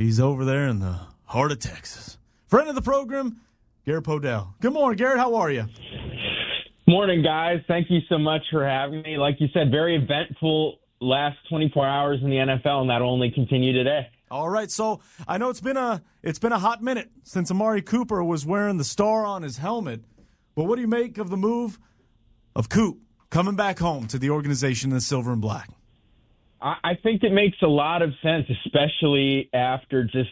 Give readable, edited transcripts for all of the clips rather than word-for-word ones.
He's over there in the heart of Texas. Friend of the program, Garrett Podell. Good morning, Garrett. How are you? Morning, guys. Thank you so much for having me. Like you said, very eventful last 24 hours in the NFL, and that'll only continue today. All right, so I know it's been a hot minute since Amari Cooper was wearing the star on his helmet, but what do you make of the move of Coop coming back home to the organization in the silver and black? I think it makes a lot of sense, especially after just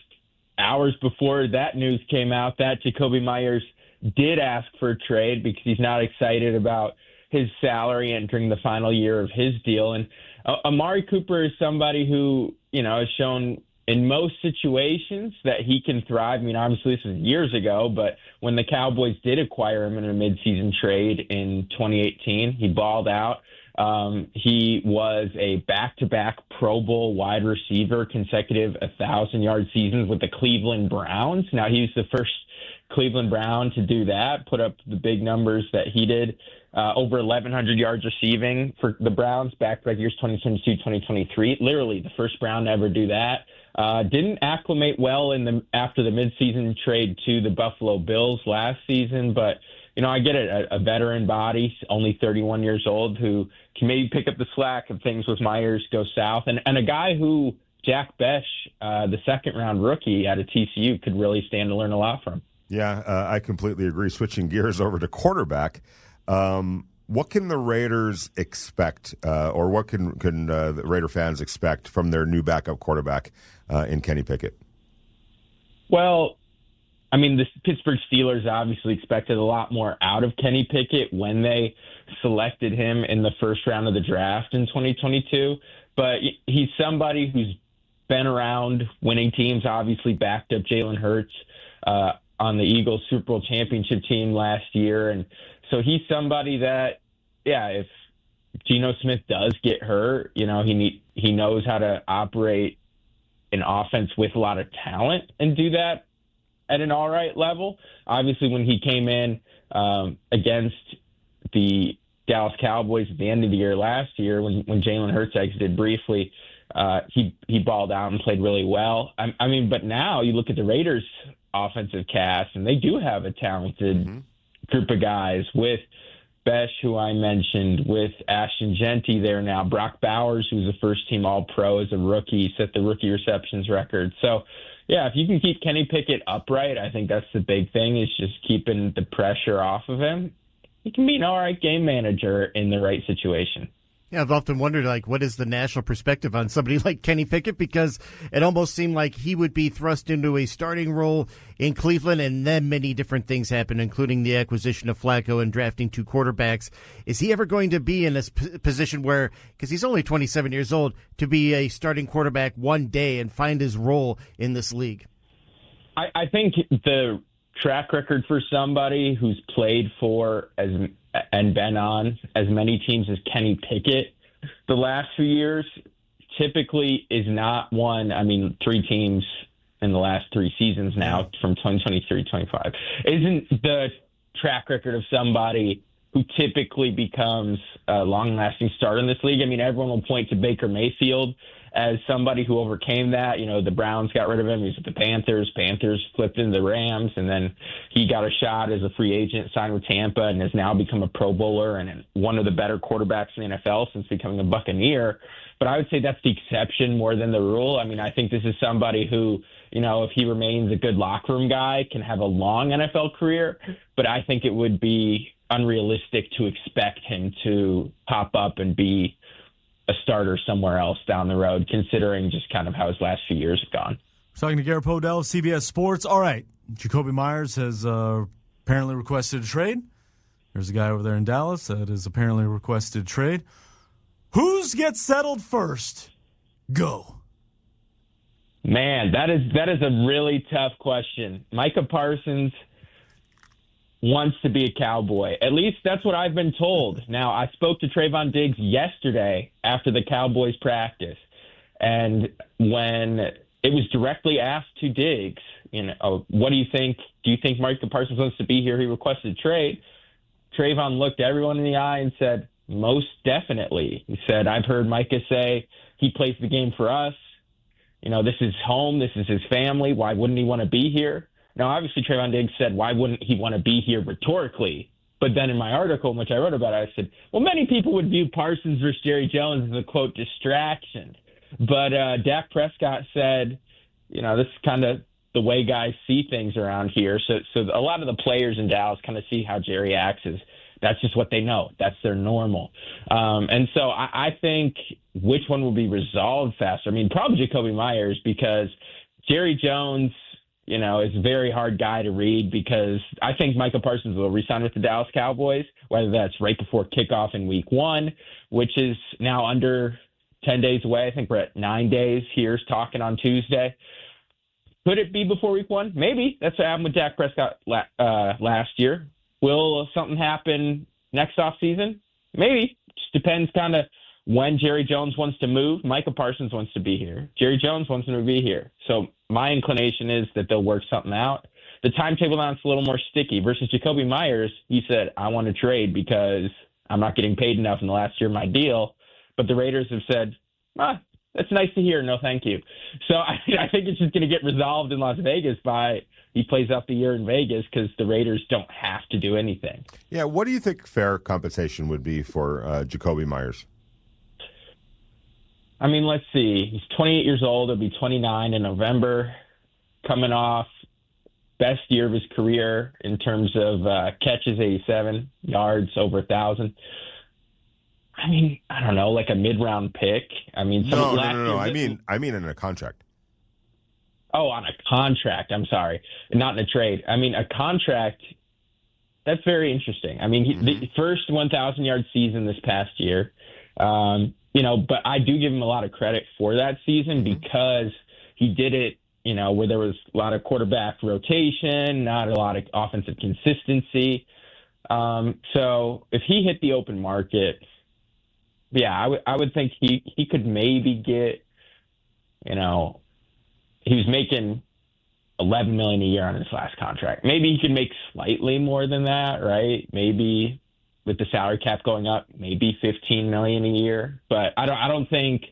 hours before that news came out that Jakobi Meyers did ask for a trade because he's not excited about his salary entering the final year of his deal. And Amari Cooper is somebody who, has shown in most situations that he can thrive. I mean, obviously this was years ago, but when the Cowboys did acquire him in a midseason trade in 2018, he balled out. He was a back-to-back Pro Bowl wide receiver, consecutive 1,000-yard seasons with the Cleveland Browns. Now, he's the first Cleveland Brown to do that, put up the big numbers that he did, over 1,100 yards receiving for the Browns back-to-back years 2022, 2023. Literally the first Brown to ever do that. Didn't acclimate well after the midseason trade to the Buffalo Bills last season, but I get it. A veteran body, only 31 years old, who can maybe pick up the slack if things with Meyers go south. And a guy who, Jack Besh, the second-round rookie out of TCU, could really stand to learn a lot from. Yeah, I completely agree. Switching gears over to quarterback, what can the Raiders expect, or what can the Raider fans expect from their new backup quarterback in Kenny Pickett? Well, I mean, the Pittsburgh Steelers obviously expected a lot more out of Kenny Pickett when they selected him in the first round of the draft in 2022. But he's somebody who's been around winning teams, obviously backed up Jalen Hurts on the Eagles Super Bowl championship team last year. And so he's somebody that, if Geno Smith does get hurt, he knows how to operate an offense with a lot of talent and do that at an all right level. Obviously, when he came in against the Dallas Cowboys at the end of the year last year, when Jalen Hurts exited briefly, he balled out and played really well. But now you look at the Raiders' offensive cast, and they do have a talented group of guys with Besh, who I mentioned, with Ashton Genty there now, Brock Bowers, who's a first-team All-Pro as a rookie, set the rookie receptions record. So, if you can keep Kenny Pickett upright, I think that's the big thing, is just keeping the pressure off of him. He can be an all right game manager in the right situation. Yeah, I've often wondered, what is the national perspective on somebody like Kenny Pickett? Because it almost seemed like he would be thrust into a starting role in Cleveland, and then many different things happened, including the acquisition of Flacco and drafting 2 quarterbacks. Is he ever going to be in this position where, because he's only 27 years old, to be a starting quarterback one day and find his role in this league? I think the track record for somebody who's played for and been on as many teams as Kenny Pickett the last few years typically is not one. 3 teams in the last 3 seasons now from 2023-25 isn't the track record of somebody who typically becomes a long-lasting starter in this league. Everyone will point to Baker Mayfield as somebody who overcame that. The Browns got rid of him. He was with the Panthers. Panthers flipped into the Rams, and then he got a shot as a free agent, signed with Tampa, and has now become a Pro Bowler and one of the better quarterbacks in the NFL since becoming a Buccaneer. But I would say that's the exception more than the rule. I think this is somebody who, if he remains a good locker room guy, can have a long NFL career. But I think it would be unrealistic to expect him to pop up and be a starter somewhere else down the road, considering just kind of how his last few years have gone. Talking to Garrett Podell of CBS Sports. All right, Jakobi Meyers has apparently requested a trade. There's a guy over there in Dallas that has apparently requested a trade. Who's gets settled first? Go. Man, that is a really tough question. Micah Parsons wants to be a Cowboy. At least that's what I've been told. Now, I spoke to Trayvon Diggs yesterday after the Cowboys practice, and when it was directly asked to Diggs, what do you think? Do you think Micah Parsons wants to be here? He requested a trade. Trayvon looked everyone in the eye and said, most definitely. He said, I've heard Micah say he plays the game for us. this is home. This is his family. Why wouldn't he want to be here? Now, obviously, Trayvon Diggs said, why wouldn't he want to be here rhetorically? But then in my article in which I wrote about it, I said, well, many people would view Parsons versus Jerry Jones as a, quote, distraction. But Dak Prescott said, this is kind of the way guys see things around here. So a lot of the players in Dallas kind of see how Jerry acts as that's just what they know. That's their normal. And so I think which one will be resolved faster? I mean, probably Jakobi Meyers, because Jerry Jones, is a very hard guy to read, because I think Micah Parsons will re-sign with the Dallas Cowboys, whether that's right before kickoff in week 1, which is now under 10 days away. I think we're at 9 days. Here's talking on Tuesday. Could it be before week 1? Maybe. That's what happened with Dak Prescott last year. Will something happen next offseason? Maybe. Just depends kind of when Jerry Jones wants to move. Micah Parsons wants to be here. Jerry Jones wants him to be here. So my inclination is that they'll work something out. The timetable now is a little more sticky. Versus Jakobi Meyers, he said, I want to trade because I'm not getting paid enough in the last year of my deal. But the Raiders have said, that's nice to hear. No, thank you. So I think it's just going to get resolved in Las Vegas by he plays out the year in Vegas, because the Raiders don't have to do anything. Yeah, what do you think fair compensation would be for Jakobi Meyers? I mean, let's see. He's 28 years old. He'll be 29 in November, coming off best year of his career in terms of catches, 87, yards, over 1,000. I mean, I don't know, like a mid-round pick. I mean, no. I mean in a contract. Oh, on a contract. I'm sorry, not in a trade. I mean, a contract. That's very interesting. I mean, the first 1,000-yard season this past year. But I do give him a lot of credit for that season, because he did it, where there was a lot of quarterback rotation, not a lot of offensive consistency. So if he hit the open market, I would think he could maybe get, he was making $11 million a year on his last contract. Maybe he could make slightly more than that, right? Maybe with the salary cap going up, maybe $15 million a year. But I don't think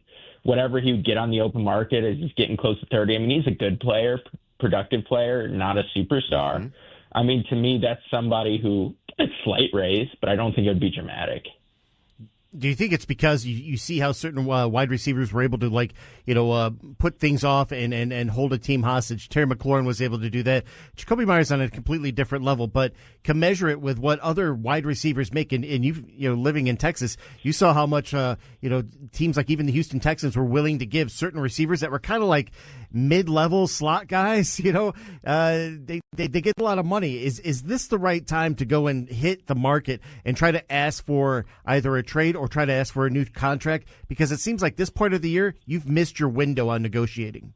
whatever he would get on the open market is he's getting close to 30. I mean, he's a good player, productive player, not a superstar. Mm-hmm. I mean, to me, that's somebody who a slight raise, but I don't think it would be dramatic. Do you think it's because you see how certain wide receivers were able to, put things off and hold a team hostage? Terry McLaurin was able to do that. Jakobi Meyers on a completely different level, but commensurate with what other wide receivers make. And you living in Texas, you saw how much, teams like even the Houston Texans were willing to give certain receivers that were kind of like mid-level slot guys. They get a lot of money. Is this the right time to go and hit the market and try to ask for either a trade or try to ask for a new contract? Because it seems like this point of the year, you've missed your window on negotiating.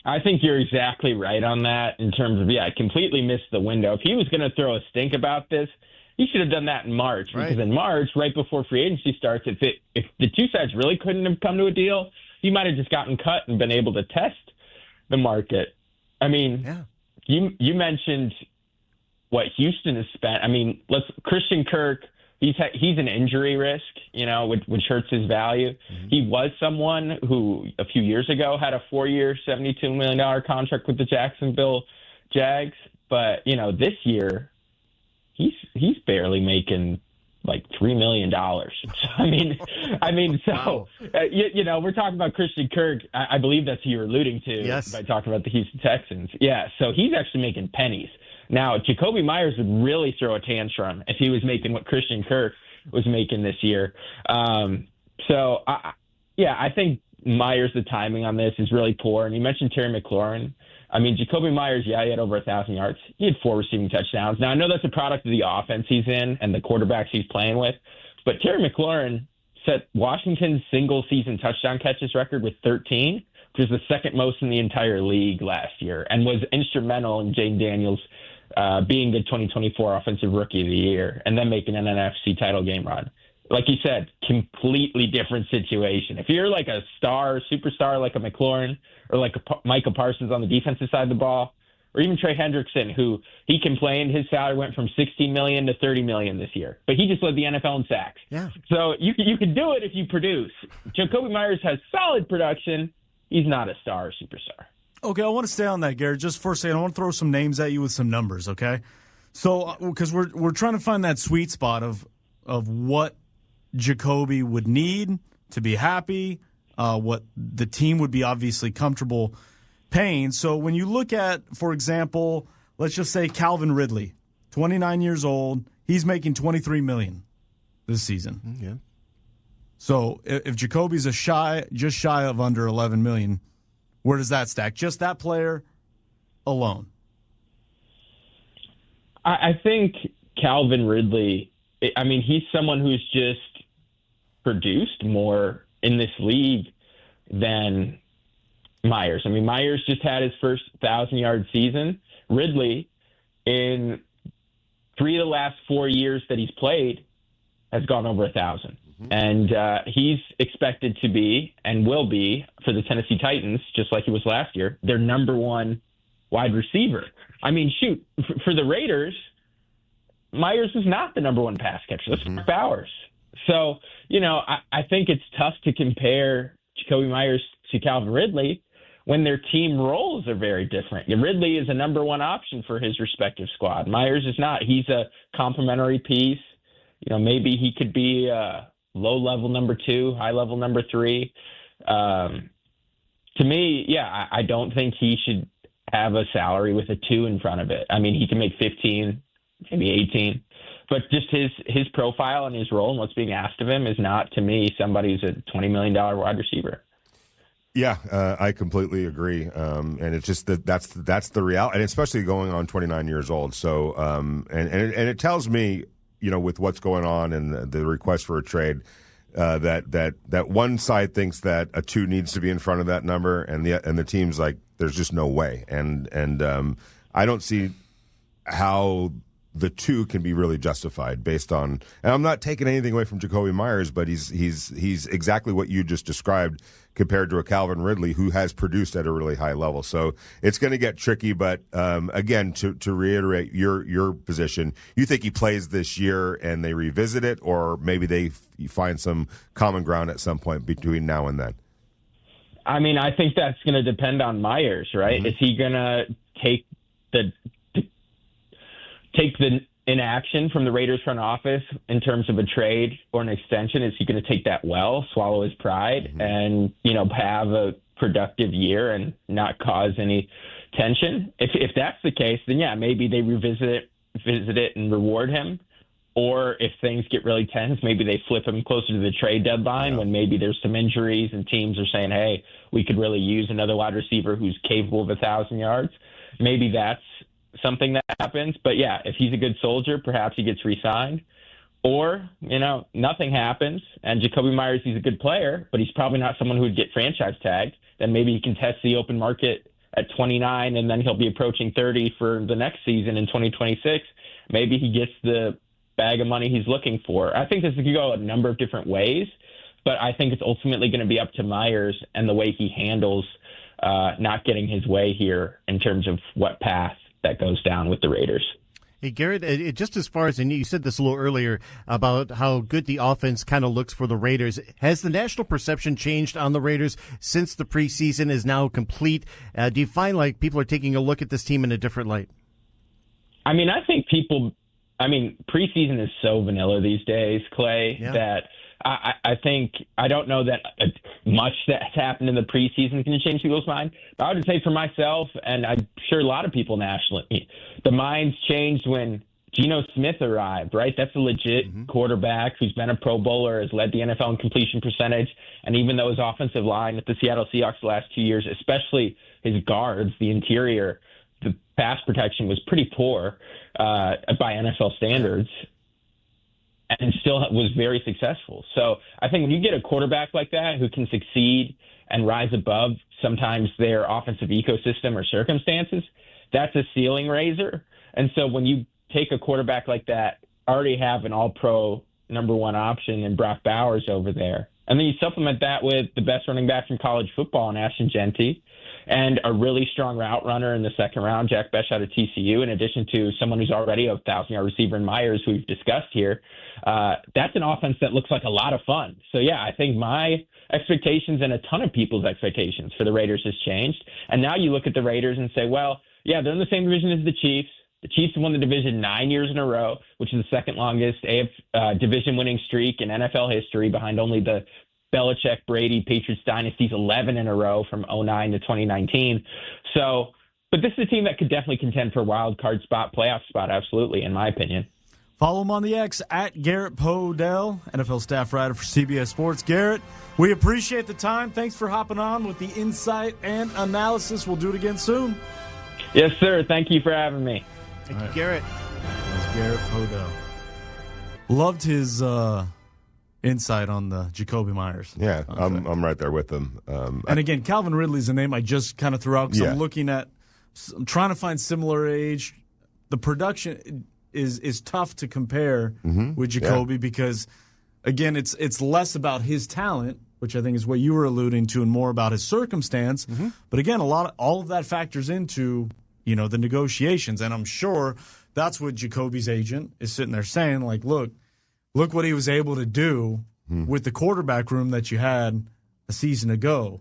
I think you're exactly right on that in terms of, I completely missed the window. If he was going to throw a stink about this, he should have done that in March. Right. Because in March, right before free agency starts, if the two sides really couldn't have come to a deal, he might have just gotten cut and been able to test the market. I mean, you mentioned what Houston has spent. I mean, Christian Kirk, he's an injury risk, which hurts his value. Mm-hmm. He was someone who a few years ago had a 4-year, $72 million contract with the Jacksonville Jags. But, this year, he's barely making like $3 million. So we're talking about Christian Kirk. I believe that's who you're alluding to by talking about the Houston Texans. Yeah, so he's actually making pennies. Now, Jakobi Meyers would really throw a tantrum if he was making what Christian Kirk was making this year. I think Meyers, the timing on this is really poor. And you mentioned Terry McLaurin. I mean, Jakobi Meyers, he had over 1,000 yards. He had 4 receiving touchdowns. Now, I know that's a product of the offense he's in and the quarterbacks he's playing with. But Terry McLaurin set Washington's single-season touchdown catches record with 13, which was the second most in the entire league last year, and was instrumental in Jayden Daniels being the 2024 Offensive Rookie of the Year and then making an NFC title game run. Like you said, completely different situation. If you're like a superstar like a McLaurin or like a Micah Parsons on the defensive side of the ball, or even Trey Hendrickson, who he complained his salary went from $16 million to $30 million this year, but he just led the NFL in sacks. Yeah. So you can do it if you produce. Jakobi Meyers has solid production, he's not a star or superstar. Okay, I want to stay on that, Garrett, just for a second. I want to throw some names at you with some numbers, okay? So, because we're trying to find that sweet spot of what Jakobi would need to be happy, what the team would be obviously comfortable paying. So when you look at, for example, let's just say Calvin Ridley, 29 years old, he's making $23 million this season. Yeah. So if Jakobi's just shy of under $11 million, where does that stack? Just that player alone. I think Calvin Ridley, I mean, he's someone who's just produced more in this league than Meyers. I mean, Meyers just had his first 1,000-yard season. Ridley, in 3 of the last 4 years that he's played, has gone over 1,000. And he's expected to be and will be, for the Tennessee Titans, just like he was last year, their number one wide receiver. I mean, shoot, for the Raiders, Meyers is not the number one pass catcher. That's Mark Bowers. So, I think it's tough to compare Jakobi Meyers to Calvin Ridley when their team roles are very different. Ridley is a number one option for his respective squad. Meyers is not. He's a complementary piece. Maybe he could be a low-level number 2, high-level number 3. To me, I don't think he should have a salary with a 2 in front of it. I mean, he can make 15, maybe 18. But just his profile and his role and what's being asked of him is not, to me, somebody who's a $20 million wide receiver. Yeah, I completely agree. And it's just that's the reality, and especially going on 29 years old. So, and it tells me, with what's going on and the request for a trade, that one side thinks that a 2 needs to be in front of that number, and the team's like, there's just no way. And I don't see how the 2 can be really justified based on, and I'm not taking anything away from Jakobi Meyers, but he's exactly what you just described compared to a Calvin Ridley who has produced at a really high level. So it's going to get tricky, but again, to reiterate your position, you think he plays this year and they revisit it, or maybe they find some common ground at some point between now and then? I mean, I think that's going to depend on Meyers, right? Mm-hmm. Is he going to take the inaction from the Raiders front office in terms of a trade or an extension? Is he going to take that well, swallow his pride, and have a productive year and not cause any tension? If that's the case, then maybe they visit it and reward him. Or if things get really tense, maybe they flip him closer to the trade deadline when maybe there's some injuries and teams are saying, hey, we could really use another wide receiver who's capable of 1,000 yards. Maybe that's something that happens. But if he's a good soldier, perhaps he gets re-signed. Or, nothing happens and Jakobi Meyers, he's a good player, but he's probably not someone who would get franchise tagged. Then maybe he can test the open market at 29 and then he'll be approaching 30 for the next season in 2026. Maybe he gets the bag of money he's looking for. I think this could go a number of different ways, but I think it's ultimately going to be up to Meyers and the way he handles not getting his way here in terms of what path that goes down with the Raiders. Hey, Garrett, just as far as, and you said this a little earlier about how good the offense kind of looks for the Raiders, has the national perception changed on the Raiders since the preseason is now complete? Do you find like people are taking a look at this team in a different light? I mean, I think preseason is so vanilla these days, Clay, that I think I don't know that much that's happened in the preseason can change people's mind. But I would say for myself, and I'm sure a lot of people nationally, the minds changed when Geno Smith arrived, right? That's a legit quarterback who's been a Pro Bowler, has led the NFL in completion percentage. And even though his offensive line at the Seattle Seahawks the last 2 years, especially his guards, the interior, the pass protection was pretty poor by NFL standards. And still was very successful. So I think when you get a quarterback like that who can succeed and rise above sometimes their offensive ecosystem or circumstances, that's a ceiling raiser. And so when you take a quarterback like that, already have an all-pro number one option in Brock Bowers over there, And then you supplement that with the best running back from college football in Ashton Genty and a really strong route runner in the second round, Jack Besh out of TCU, in addition to someone who's already a 1,000-yard receiver in Meyers, who we've discussed here. That's an offense that looks like a lot of fun. So, yeah, I think my expectations and a ton of people's expectations for the Raiders has changed. And now you look at the Raiders and say, well, yeah, they're in the same division as the Chiefs. The Chiefs have won the division 9 years in a row, which is the second longest division-winning streak in NFL history, behind only the Belichick, Brady, Patriots dynasties 11 in a row from 2009 to 2019. So, but this is a team that could definitely contend for a wild card spot, playoff spot, absolutely, in my opinion. Follow him on the X at Garrett Podell, NFL staff writer for CBS Sports. Garrett, we appreciate the time. Thanks for hopping on with the insight and analysis. We'll do it again soon. Yes, sir. Thank you for having me. Thank you, Garrett. That's Garrett Podell. Loved his insight on the Jakobi Meyers. Yeah, I'm right there with them. And again, Calvin Ridley's a name I just kind of threw out because I'm trying to find similar age. The production is tough to compare with Jakobi because, again, it's less about his talent, which I think is what you were alluding to, and more about his circumstance. But again, all of that factors into the negotiations, and I'm sure that's what Jakobi's agent is sitting there saying, like, look what he was able to do with the quarterback room that you had a season ago.